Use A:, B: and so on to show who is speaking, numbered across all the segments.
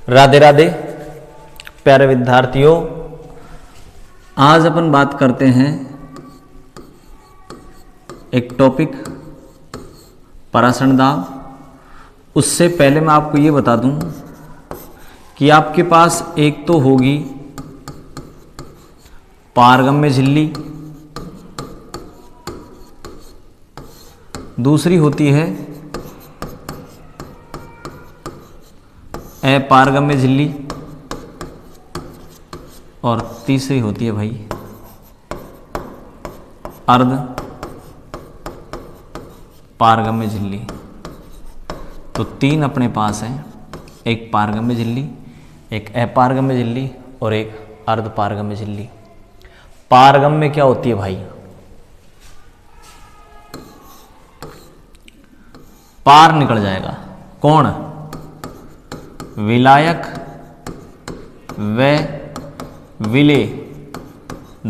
A: राधे राधे प्यारे विद्यार्थियों, आज अपन बात करते हैं एक टॉपिक पराशरण दाव। उससे पहले मैं आपको ये बता दूं कि आपके पास एक तो होगी पारगम्य झिल्ली, दूसरी होती है अपारगम्य झिल्ली और तीसरी होती है भाई अर्ध पारगम्य झिल्ली। तो तीन अपने पास हैं, एक पारगम्य झिल्ली, एक अपारगम्य झिल्ली और एक अर्ध पारगम्य झिल्ली। पारगम्य क्या होती है भाई? पार निकल जाएगा। कौन? विलायक व विलेय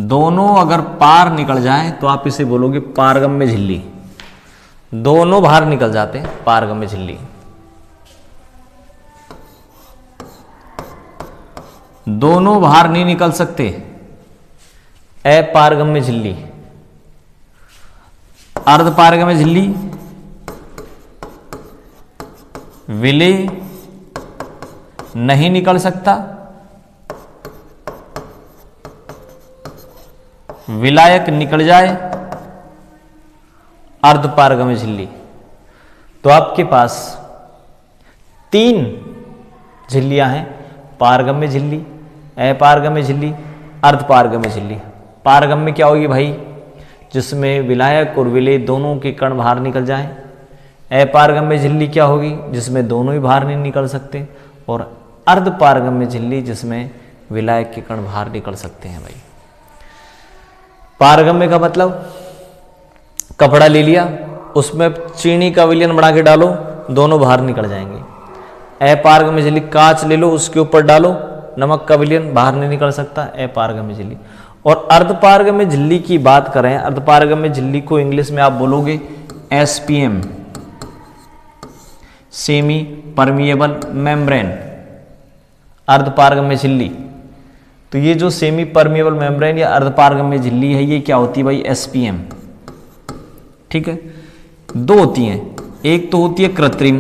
A: दोनों अगर पार निकल जाएं तो आप इसे बोलोगे पारगम्य झिल्ली। दोनों बाहर निकल जाते हैं पारगम्य झिल्ली। दोनों बाहर नहीं निकल सकते अपारगम्य झिल्ली। अर्ध पारगम्य झिल्ली विलेय नहीं निकल सकता, विलायक निकल जाए अर्ध पारगम्य झिल्ली। तो आपके पास तीन झिल्लियां हैं, पारगम्य झिल्ली, अपारगम्य झिल्ली, अर्ध पारगम्य झिल्ली। पारगम्य क्या होगी भाई? जिसमें विलायक और विलेय दोनों के कण बाहर निकल जाएं। अपारगम्य झिल्ली क्या होगी? जिसमें दोनों ही बाहर नहीं निकल सकते। और अर्ध पारगम्य झिल्ली जिसमें विलायक के कण बाहर निकल सकते हैं भाई। पारगम्य का मतलब कपड़ा ले लिया, उसमें चीनी का विलयन बना के डालो, दोनों बाहर निकल जाएंगे। अपारगम्य झिल्ली कांच ले लो, उसके ऊपर डालो, नमक का विलयन बाहर नहीं निकल सकता, अपारगम्य झिल्ली। और अर्धपारगम्य झिल्ली की बात करें, अर्धपारगम्य झिल्ली को इंग्लिश में आप बोलोगे SPM, सेमी परमिएबल मेम्ब्रेन। अर्धपारगम्य झिल्ली, तो ये जो सेमी परमिएबल मेम्ब्रेन या अर्धपारगम्य झिल्ली है, ये क्या होती है भाई? SPM। ठीक है, दो होती हैं, एक तो होती है कृत्रिम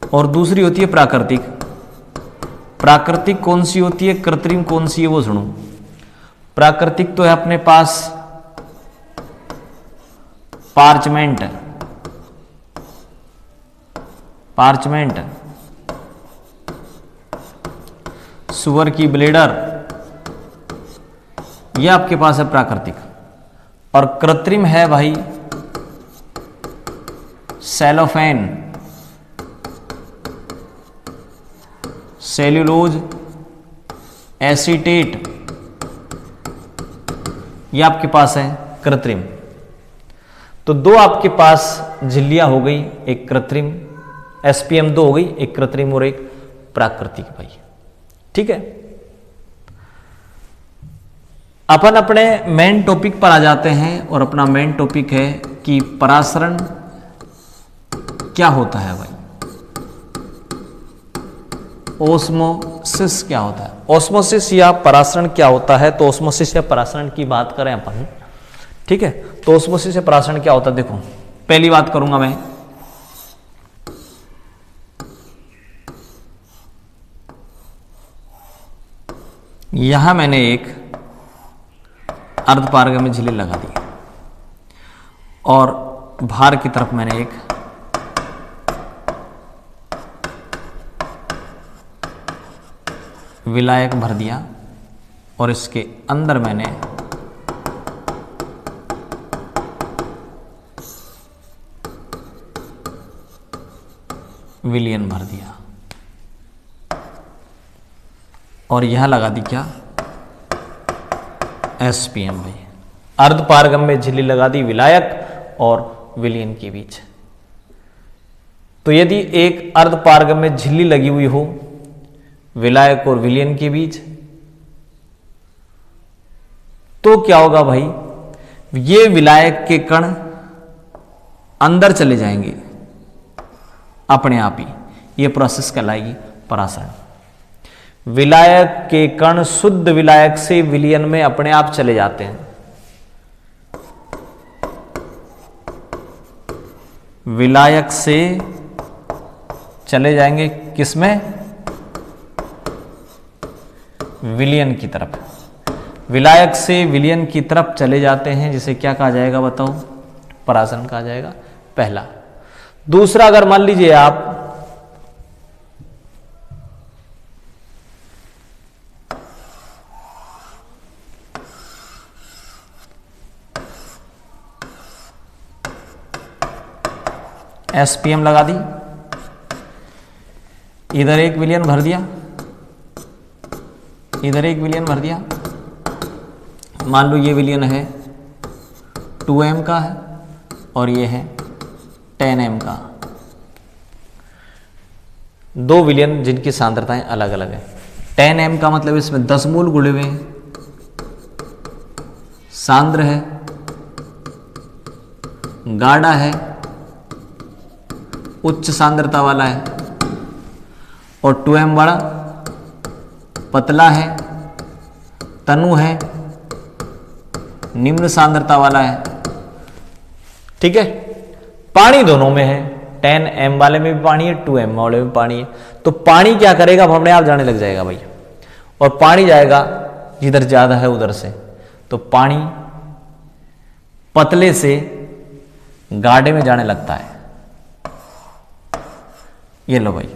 A: और दूसरी होती है प्राकृतिक। प्राकृतिक कौन सी होती है, कृत्रिम कौन सी है, वो सुनो। प्राकृतिक तो है अपने पास पार्चमेंट, पार्चमेंट, सुअर की ब्लेडर, यह आपके पास है प्राकृतिक। और कृत्रिम है भाई सेलोफेन, सेल्यूलोज, एसीटेट, यह आपके पास है कृत्रिम। तो दो आपके पास झिल्लियां हो गई, एक कृत्रिम SPM दो हो गई, एक कृत्रिम और एक प्राकृतिक भाई। ठीक है, अपन अपने मेन टॉपिक पर आ जाते हैं और अपना मेन टॉपिक है कि परासरण क्या होता है भाई। ओस्मोसिस क्या होता है? ओस्मोसिस या परासरण क्या होता है? तो ओस्मोसिस या परासरण की बात करें अपन, ठीक है, तो ओस्मोसिस या परासरण क्या होता है? देखो, पहली बात करूंगा मैं, यहां मैंने एक अर्धपारगम्य झिल्ली लगा दी और बाहर की तरफ मैंने एक विलायक भर दिया और इसके अंदर मैंने विलयन भर दिया और यह लगा दी क्या? SPM भाई। अर्धपारगम्य झिल्ली लगा दी विलायक और विलयन के बीच। तो यदि एक अर्धपारगम्य झिल्ली लगी हुई हो विलायक और विलयन के बीच, तो क्या होगा भाई? ये विलायक के कण अंदर चले जाएंगे अपने आप ही, ये प्रोसेस कहलाएगी परासरण। विलायक के कण शुद्ध विलायक से विलयन में अपने आप चले जाते हैं। विलायक से चले जाएंगे किसमें? विलयन की तरफ। विलायक से विलयन की तरफ चले जाते हैं, जिसे क्या कहा जाएगा बताओ? परासरण कहा जाएगा, पहला। दूसरा, अगर मान लीजिए आप SPM लगा दी, इधर एक विलयन भर दिया, इधर एक विलयन भर दिया। मान लो ये विलयन है 2m का है और ये है 10m का। दो विलयन जिनकी सांद्रताएं अलग अलग है। 10m का मतलब इसमें 10 मूल जुड़े हुए हैं, सांद्र है, गाढ़ा है, उच्च सांद्रता वाला है। और 2m वाला पतला है, तनु है, निम्न सांद्रता वाला है। ठीक है, पानी दोनों में है, 10m वाले में भी पानी है, 2m वाले में पानी है। तो पानी क्या करेगा? अपने आप जाने लग जाएगा भाई, और पानी जाएगा जिधर ज्यादा है उधर से। तो पानी पतले से गाढ़े में जाने लगता है। ये लो भाई,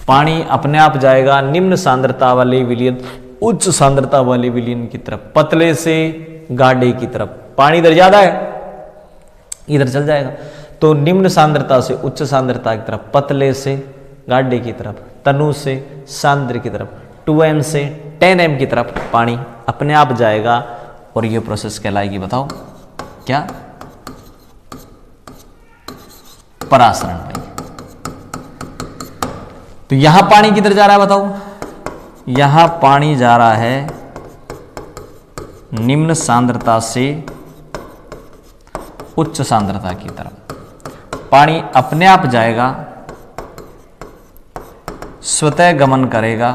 A: पानी अपने आप जाएगा निम्न सांद्रता वाले विलयन उच्च सांद्रता वाले विलयन की तरफ, पतले से गाढ़े की तरफ। पानी इधर ज्यादा है, इधर चल जाएगा। तो निम्न सांद्रता से उच्च सांद्रता की तरफ, पतले से गाढ़े की तरफ, तनु से सांद्र की तरफ, 2m से 10m की तरफ पानी अपने आप जाएगा। और ये प्रोसेस कहलाएगी, बताओ क्या? परासरण भाई। तो यहां पानी किधर जा रहा है बताओ? यहां पानी जा रहा है निम्न सांद्रता से उच्च सांद्रता की तरफ। पानी अपने आप जाएगा, स्वतः गमन करेगा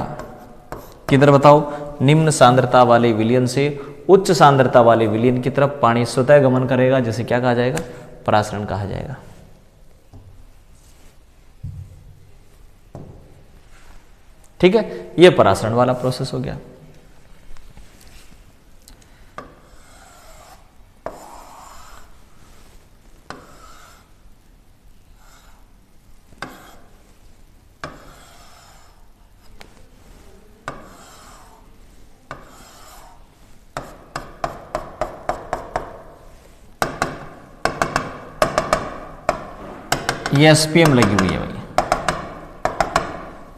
A: किधर बताओ? निम्न सांद्रता वाले विलयन से उच्च सांद्रता वाले विलयन की तरफ पानी स्वतः गमन करेगा, जिसे क्या कहा जाएगा? परासरण कहा जाएगा। ठीक है, यह परासरण वाला प्रोसेस हो गया। ये SPM लगी हुई है भाई,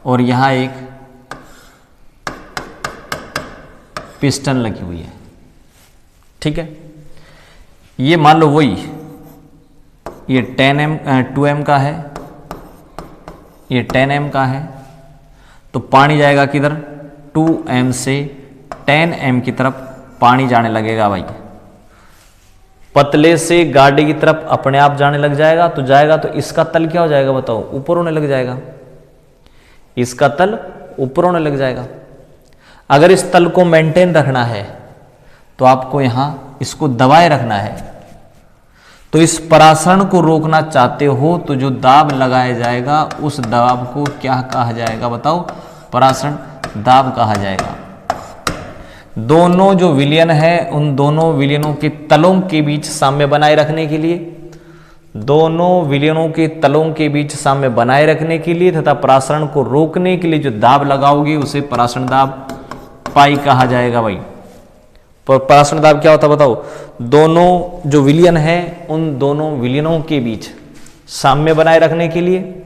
A: और यहां एक पिस्टन लगी हुई है। ठीक है, ये मान लो वही, ये 2m का है, ये 10m का है। तो पानी जाएगा किधर? 2m से 10m की तरफ पानी जाने लगेगा भाई। पतले से गाढ़े की तरफ अपने आप जाने लग जाएगा। तो जाएगा तो इसका तल क्या हो जाएगा बताओ? ऊपर होने लग जाएगा। इसका तल ऊपर होने लग जाएगा। अगर इस तल को मेंटेन रखना है तो आपको यहां इसको दबाए रखना है। तो इस परासरण को रोकना चाहते हो तो जो दाब लगाया जाएगा उस दाब को क्या कहा जाएगा बताओ? परासरण दाब कहा जाएगा। दोनों जो विलयन है उन दोनों विलयनों के तलों के बीच साम्य बनाए रखने के लिए, दोनों विलयनों के तलों के बीच साम्य बनाए रखने के लिए तथा परासरण को रोकने के लिए जो दाब लगाओगे उसे परासरण दाब पाई कहा जाएगा भाई। परासरण दाब क्या होता है बताओ? दोनों जो विलयन है उन दोनों विलयनों के बीच साम्य बनाए रखने के लिए,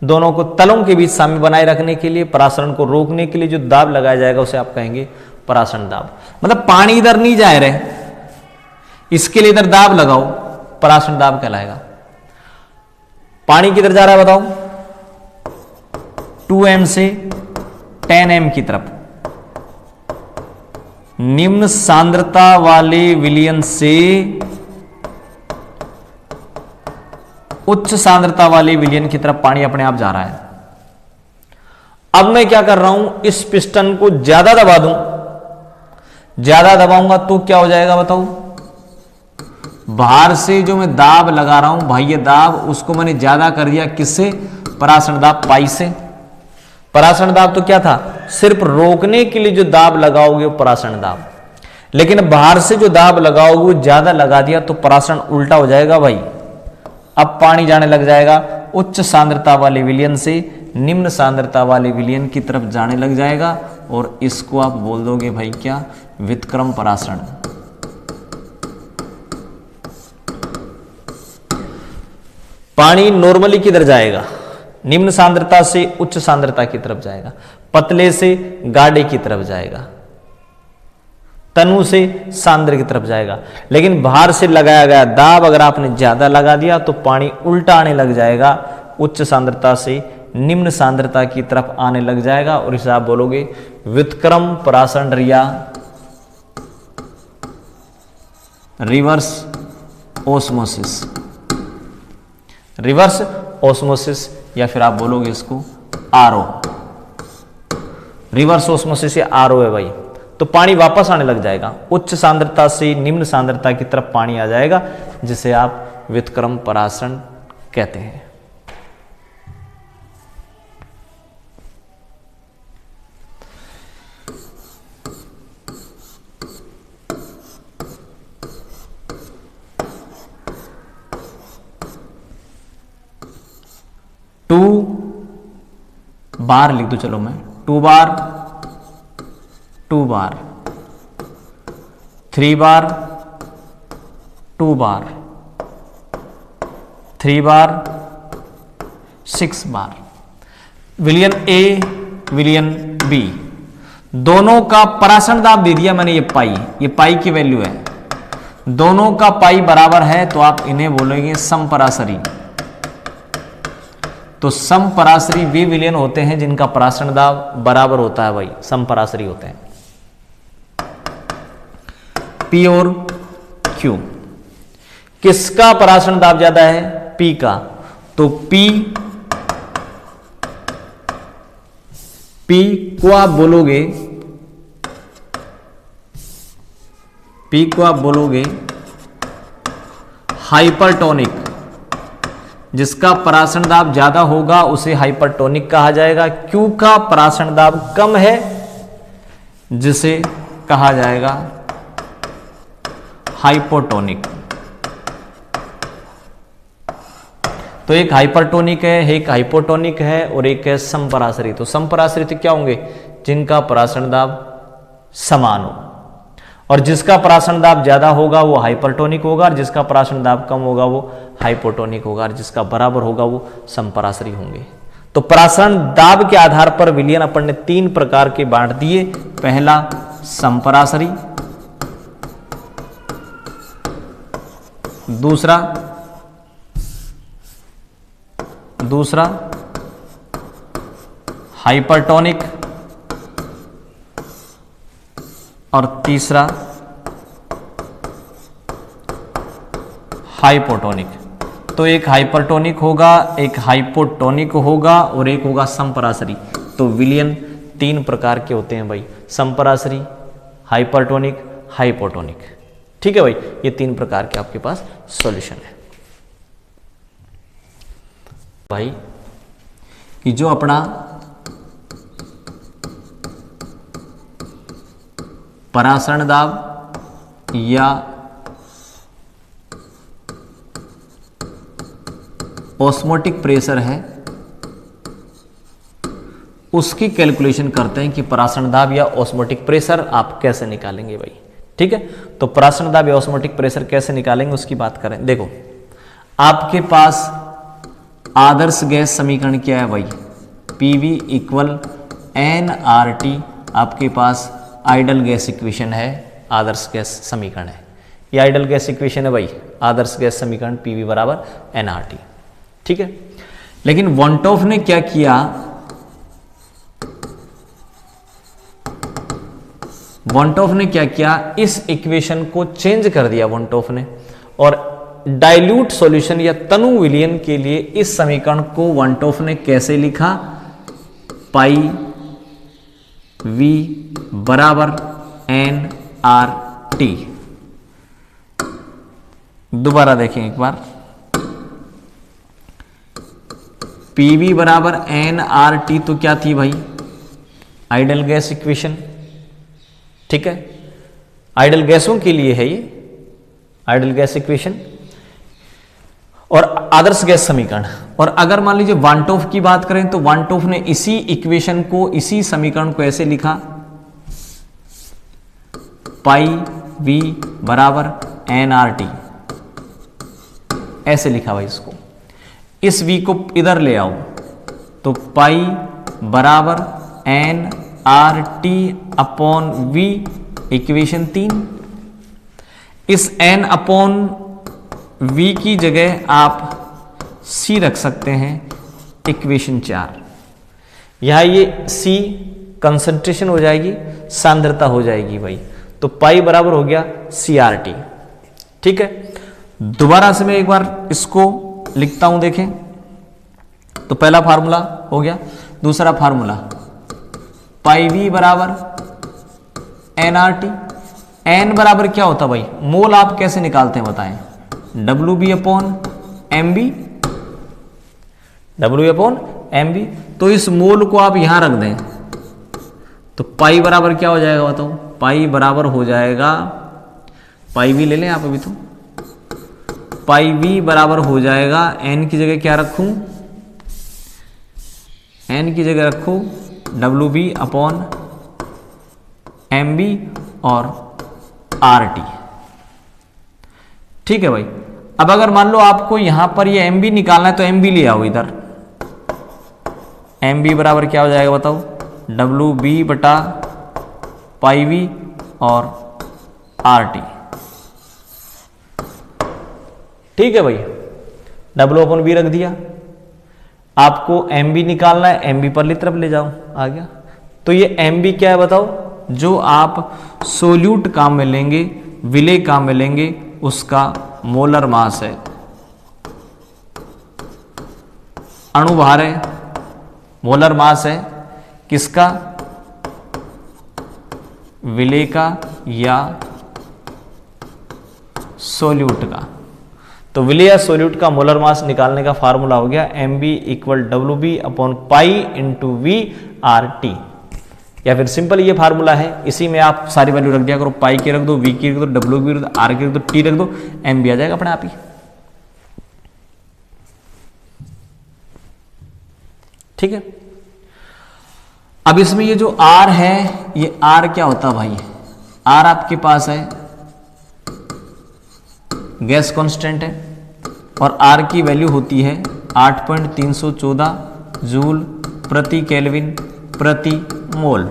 A: दोनों को तलों के बीच साम्य बनाए रखने के लिए, परासरण को रोकने के लिए जो दाब लगाया जाएगा उसे आप कहेंगे परासरण दाब। मतलब पानी इधर नहीं जा रहे, इसके लिए इधर दाब लगाओ, परासरण दाब कहलाएगा। पानी किधर जा रहा है बताओ? 2m से 10m की तरफ, निम्न सांद्रता वाले विलयन से उच्च सांद्रता वाले विलयन की तरफ पानी अपने आप जा रहा है। अब मैं क्या कर रहा हूं, इस पिस्टन को ज्यादा दबा दूं, ज्यादा दबाऊंगा तो क्या हो जाएगा बताओ, बाहर से जो मैं दाब लगा रहा हूं भाई, ये दाब उसको मैंने ज्यादा कर दिया, किससे, परासरण दाब पाई से। परासरण दाब तो क्या था, सिर्फ रोकने के लिए जो दाब लगाओगे वो परासरण दाब, लेकिन बाहर से जो दाब लगाओगे वो ज्यादा लगा दिया तो परासरण उल्टा हो जाएगा भाई। अब पानी जाने लग जाएगा उच्च सांद्रता वाले विलयन से निम्न सांद्रता वाले विलयन की तरफ जाने लग जाएगा, और इसको आप बोल दोगे भाई क्या, व्युत्क्रम परासरण। पानी नॉर्मली किधर जाएगा, निम्न सांद्रता से उच्च सांद्रता की तरफ जाएगा, पतले से गाढ़े की तरफ जाएगा, तनु से सांद्र की तरफ जाएगा। लेकिन बाहर से लगाया गया दाब अगर आपने ज्यादा लगा दिया तो पानी उल्टा आने लग जाएगा, उच्च सांद्रता से निम्न सांद्रता की तरफ आने लग जाएगा, और इसे आप बोलोगे व्युत्क्रम परासरण या रिवर्स ओस्मोसिस। रिवर्स ओस्मोसिस या फिर आप बोलोगे इसको आरओ, रिवर्स ओस्मोसिस या आरओ है भाई। तो पानी वापस आने लग जाएगा, उच्च सांद्रता से निम्न सांद्रता की तरफ पानी आ जाएगा, जिसे आप व्युत्क्रम परासरण कहते हैं। टू बार लिख दो, चलो मैं 2 बार, 2 बार, 3 बार, 2 बार, 3 बार, 6 बार। विलयन ए, विलयन बी, दोनों का परासरण दाब दे दिया मैंने, ये पाई की वैल्यू है, दोनों का पाई बराबर है तो आप इन्हें बोलेंगे समपरासरी। तो समपरासरी वे विलयन होते हैं जिनका परासरण दाब बराबर होता है भाई, समपरासरी होते हैं। पी और क्यू, किसका परासरण दाब ज्यादा है, पी का, तो पी को आप बोलोगे, पी को आप बोलोगे हाइपरटोनिक। जिसका परासरण दाब ज्यादा होगा उसे हाइपरटोनिक कहा जाएगा। क्यू का परासरण दाब कम है जिसे कहा जाएगा हाइपोटोनिक। तो एक हाइपरटोनिक है, एक हाइपोटोनिक है और एक है समपरासरी। तो समपरासरी तो क्या होंगे, जिनका परासरण दाब समान हो, और जिसका परासरण दाब ज्यादा होगा वो हाइपरटोनिक होगा, और जिसका परासरण दाब कम होगा वो हाइपोटोनिक होगा, और जिसका बराबर होगा वो समपरासरी होंगे। तो परासरण दाब के आधार पर विलयन अपन ने 3 प्रकार के बांट दिए। पहला समपरासरी, दूसरा हाइपरटोनिक, और तीसरा हाइपोटोनिक। तो एक हाइपरटोनिक होगा, एक हाइपोटोनिक होगा और एक होगा समपरासरी। तो विलयन 3 प्रकार के होते हैं भाई, समपरासरी, हाइपरटोनिक, हाइपोटोनिक। ठीक है भाई, ये 3 प्रकार के आपके पास सॉल्यूशन है भाई। कि जो अपना परासरण दाब या ऑस्मोटिक प्रेशर है उसकी कैलकुलेशन करते हैं कि परासरण दाब या ऑस्मोटिक प्रेशर आप कैसे निकालेंगे भाई। ठीक है, तो परासरण दाब या ऑस्मोटिक प्रेशर कैसे निकालेंगे उसकी बात करें। देखो, आपके पास आदर्श गैस समीकरण क्या है भाई, PV इक्वल nRT। आपके पास आइडल गैस इक्वेशन है, आदर्श गैस समीकरण है। ये आइडल गैस इक्वेशन है भाई, आदर्श गैस समीकरण PV बराबर nRT। ठीक है, लेकिन वॉन्टॉफ ने क्या किया, वॉन्टॉफ ने क्या किया, इस इक्वेशन को चेंज कर दिया वॉन्टॉफ ने, और डाइल्यूट सॉल्यूशन या तनु विलयन के लिए इस समीकरण को वनटॉफ ने कैसे लिखा, पाई वी बराबर एन आर टी। दोबारा देखें एक बार, पी वी बराबर एन आर टी तो क्या थी भाई, आइडल गैस इक्वेशन, ठीक है, आइडल गैसों के लिए है ये आइडल गैस इक्वेशन और आदर्श गैस समीकरण। और अगर मान लीजिए वानटॉफ की बात करें तो वानटॉफ ने इसी इक्वेशन को, इसी समीकरण को ऐसे लिखा, पाई वी बराबर एन आर टी, ऐसे लिखा भाई इसको। इस v को इधर ले आओ तो पाई बराबर n R T upon V, equation 3। इस n अपॉन v की जगह आप c रख सकते हैं, इक्वेशन 4। यहां ये c कंसंट्रेशन हो जाएगी, सांद्रता हो जाएगी भाई, तो पाई बराबर हो गया CRT, ठीक है। दोबारा से मैं एक बार इसको लिखता हूं, देखें तो पहला फार्मूला हो गया, दूसरा फार्मूला पाई वी बराबर एन आर टी। एन बराबर क्या होता भाई, मोल आप कैसे निकालते हैं बताएं, WB upon M B, WB upon M B. तो इस मोल को आप यहां रख दें तो पाई बराबर क्या हो जाएगा बताओ, पाई बराबर हो जाएगा, पाई वी ले लें आप अभी, तो पाई वी बराबर हो जाएगा, एन की जगह क्या रखूं, एन की जगह रखो WB अपॉन एम बी और RT, ठीक है भाई। अब अगर मान लो आपको यहां पर ये एम बी निकालना है तो एम बी ले आओ इधर, एम बी बराबर क्या हो जाएगा बताओ, WB बटा पाई वी और RT, ठीक है भाई। W अपॉन बी रख दिया, आपको एम बी निकालना है, एम बी परली तरफ ले जाओ, आ गया। तो ये एम बी क्या है बताओ, जो आप सोल्यूट काम में लेंगे, विलेय काम में लेंगे, उसका मोलर मास है, अणुभार है, मोलर मास है किसका, विलेय का या सोल्यूट का। तो विलेय या सोल्यूट का मोलर मास निकालने का फार्मूला हो गया M B equal WB upon pi into V R T, या फिर सिंपल ये फार्मूला है, इसी में आप सारी वैल्यू रख दिया करो, पाई की रख दो, वी की रख दो, WB रख दो, आर की रख दो, टी रख दो, एम बी आ जाएगा अपने आप ही, ठीक है। अब इसमें ये जो R है, ये R क्या होता है भाई, R आपके पास है गैस कांस्टेंट है और R की वैल्यू होती है 8.314 जूल प्रति केल्विन प्रति मोल,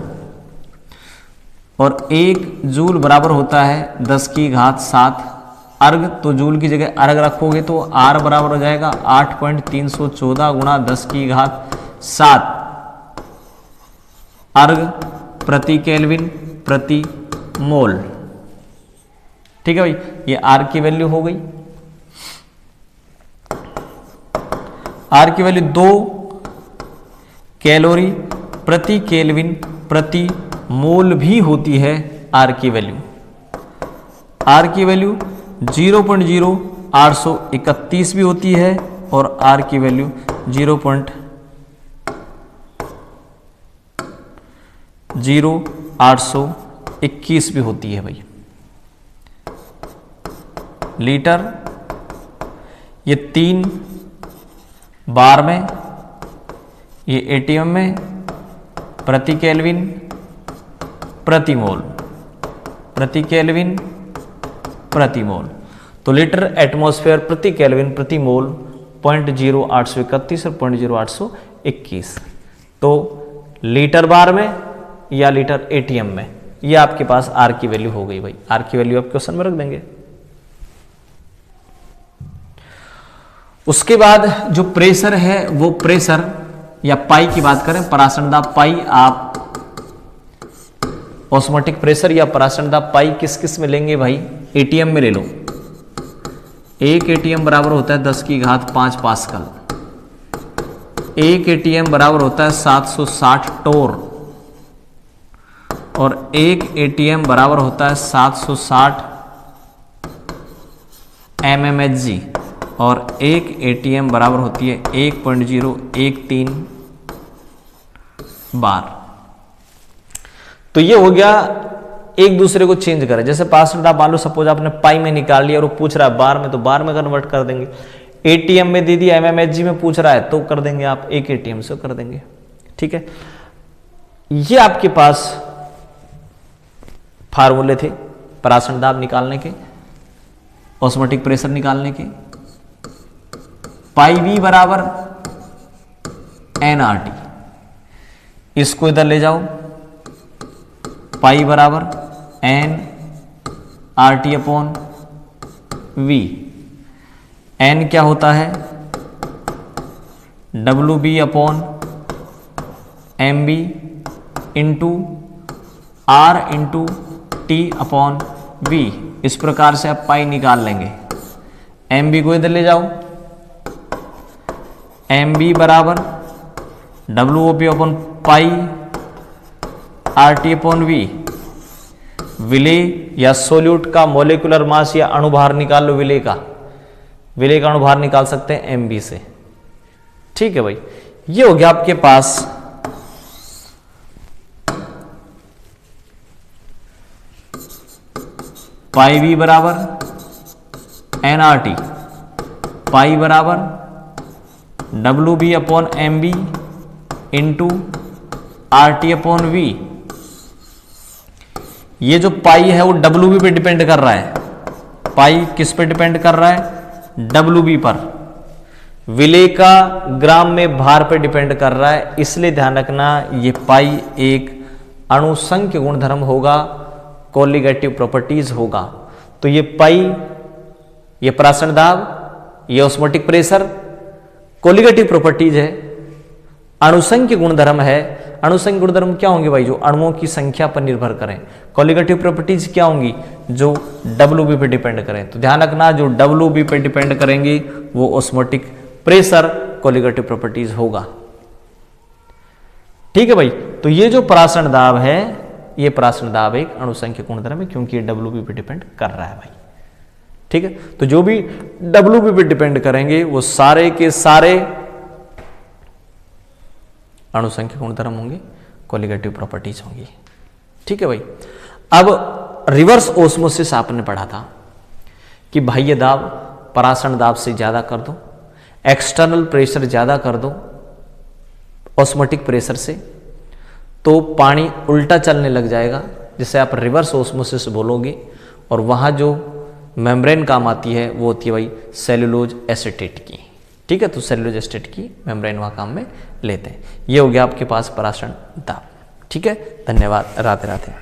A: और 1 जूल बराबर होता है 10 की घात 7 अर्ग। तो जूल की जगह अर्ग रखोगे तो R बराबर हो जाएगा 8.314 गुणा 10 की घात 7 अर्ग प्रति केल्विन प्रति मोल, ठीक है भाई। ये R की वैल्यू हो गई, R की वैल्यू 2 कैलोरी प्रति केल्विन प्रति मोल भी होती है। R की वैल्यू 0.0831 भी होती है और R की वैल्यू 0.0821 भी होती है भाई। लीटर ये 3 बार में, ये ATM में, प्रति केल्विन प्रति मोल, प्रति केल्विन प्रति मोल। तो लीटर एटमॉस्फेयर प्रति केल्विन प्रति मोल 0.0831 और 0.0821। तो लीटर बार में या लीटर ATM में, ये आपके पास R की वैल्यू हो गई भाई। R की वैल्यू आप क्वेश्चन में रख देंगे। उसके बाद जो प्रेशर है वो प्रेशर या पाई की बात करें, पराशरण दाब पाई, आप ऑस्मोटिक प्रेशर या पराशरण दाब पाई किस किस में लेंगे भाई, ATM में ले लो। 1 एटीएम बराबर होता है 10⁵ पास्कल। 1 एटीएम बराबर होता है 760 टोर और 1 एटीएम बराबर होता है 760 mmHg और 1 एटीएम बराबर होती है 1.013 बार। तो ये हो गया एक दूसरे को चेंज करें। जैसे पार्सेंट आप मान लो सपोज आपने पाई में निकाल लिया और वो पूछ रहा है बार में, तो बार में कन्वर्ट कर देंगे। एटीएम में दे दिया, mmHg में पूछ रहा है तो कर देंगे आप 1 एटीएम से कर देंगे। ठीक है, ये आपके पास फार्मूले थे परासरण दाब निकालने के, ऑस्मोटिक प्रेशर निकालने के। पाई वी बराबर nRT, इसको इधर ले जाओ, पाई बराबर nRT अपॉन V। n क्या होता है WB upon MB into R into T upon V। इस प्रकार से आप पाई निकाल लेंगे। MB को इधर ले जाओ, MB बराबर WOP upon pi RT upon V। विलेय या सोल्यूट का मोलिकुलर मास या अणुभार निकाल लो, विलेय का अणुभार निकाल सकते हैं MB से। ठीक है भाई, ये हो गया आपके पास पाई वी बराबर nRT, पाई बराबर WB upon MB into RT upon V। ये जो पाई है वो WB पे डिपेंड कर रहा है। पाई किस पे डिपेंड कर रहा है? WB पर। विलेय का ग्राम में भार पे डिपेंड कर रहा है, इसलिए ध्यान रखना ये पाई एक अणुसंख्य गुणधर्म होगा, कोलिगेटिव प्रॉपर्टीज होगा। तो ये पाई, ये परासरण दाब, ये ऑस्मोटिक प्रेशर कोलिगेटिव प्रॉपर्टीज है, अणुसंख्य गुणधर्म है। अणुसंख्य गुणधर्म क्या होंगे भाई? जो अणुओं की संख्या पर निर्भर करें। कोलिगेटिव प्रॉपर्टीज क्या होंगी? जो WB पे डिपेंड करें। तो ध्यान रखना जो WB पे डिपेंड करेंगे वो ऑस्मोटिक प्रेशर कोलिगेटिव प्रॉपर्टीज होगा। ठीक है भाई, तो ये जो परासरण दाब है, ये परासरण दाब एक अणुसंख्य गुणधर्म है क्योंकि ये WB पे डिपेंड कर रहा है भाई। ठीक है, तो जो भी WB पे डिपेंड करेंगे वो सारे के सारे अणुसंख्य गुणधर्म होंगे, कोलिगेटिव प्रॉपर्टीज होंगी। ठीक है भाई, अब रिवर्स ओस्मोसिस आपने पढ़ा था कि बाह्य दाब परासरण दाब से ज्यादा कर दो, एक्सटर्नल प्रेशर ज्यादा कर दो ऑस्मोटिक प्रेशर से, तो पानी उल्टा चलने लग जाएगा, जिसे आप रिवर्स ओस्मोसिस बोलोगे। और वहां जो मेम्ब्रेन काम आती है वो होती है भाई सेलुलोज एसीटेट की। ठीक है, तो सेलुलोज एसीटेट की मेम्ब्रेन वहां काम में लेते हैं। ये हो गया आपके पास परासरण दाब। ठीक है, धन्यवाद, राधे राधे।